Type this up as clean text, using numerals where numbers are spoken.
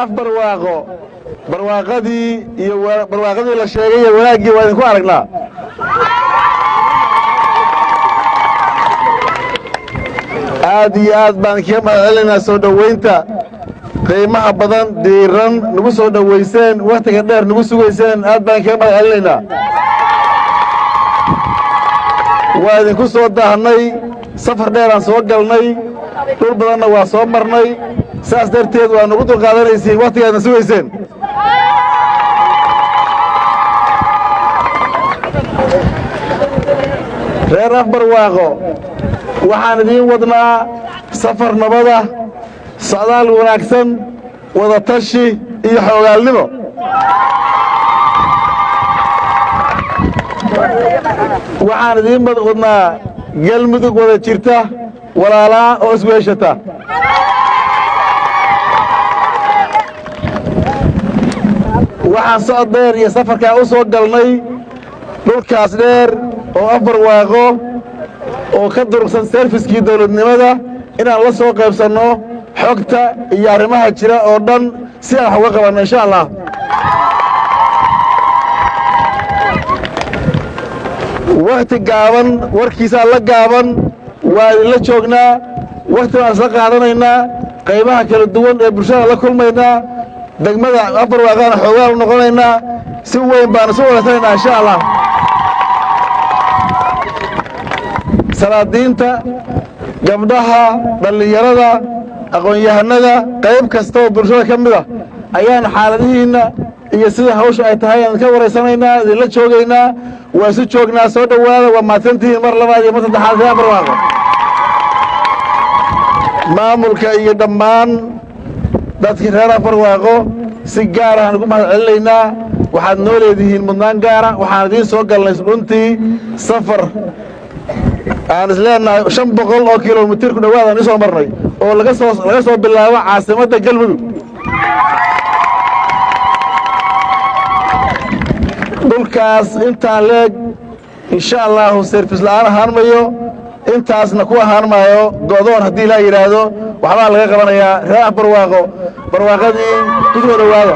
af barwaaqadii iyo barwaaqadii la sheegay iyo wanaaggii waa idinku aragnaa aad iyo aad baan kaga mahadcelinaynaa soo dhowaynta qiimaha badan diiran nagu soo dhowayseen wakhtiga dheer nagu sugayseen aad baan kaga mahadcelinaynaa waa idinku soo daahnay safar dheeraan soo galnay dhul badanna waa soo marnay saas darteed waa nagu dulqaadanaysiin wakhtigaadna sugayseen reer af barwaaqo waxaan idiin wadnaa safar nabada socdaal wanaagsan wada tashi iyo xoogaalnimo waxaan idiin wadnaa galmudug wada jirta walaalaa oo isweeshata waxaan socod dheer iyo safarkaa u soo galnay dhulkaas dheer oo af barwaaqo oo ka durugsan serviskii dawladnimada inaan la soo qaybsanno xogta iyo arrimaha jira oo dhan si aan wax uga qabanno insha allah wakhti gaaban warkiisaa la gaaban waa idinla joognaa wakhti baan isla qaadanaynaa qaybaha kala duwan ee bulshada la kulmaynaa degmada af barwaaqaana xoogaal u noqonaynaa si weyn baan isu wadaysanaynaa insha allah salaadiinta gabdhaha dhallinyarada aqoon-yahanada qayb kasta oo bulshada ka mid ah ayaan xaaladihiinna iyo sida hawsha ay tahay aan ka waraysanaynaa idinla joogaynaa waa isu joognaa soo dhowaada waa mahadsantihiin mar labaad iyo mar saddexaad reer barwaaqo maamulka iyo dhammaan dadkii reer barwaaqo si gaar aan ugu mahad celinaynaa waxaad noo leedihiin mudnaan gaara waxaan idiin soo galnay runtii safar aan isleenahay 500 oo kilomitir ku dhawaad aan soo marnay oo laga soo bilaabo caasimadda galmudug dhulkaas intaan leeg insha Allah service la'aan ahaan mayo intaasna ku ahaan maayo go'doon haddii la yiraahdo waxbaa laga qabanayaa reer barwaaqo barwaaqadii ku soo dhawaada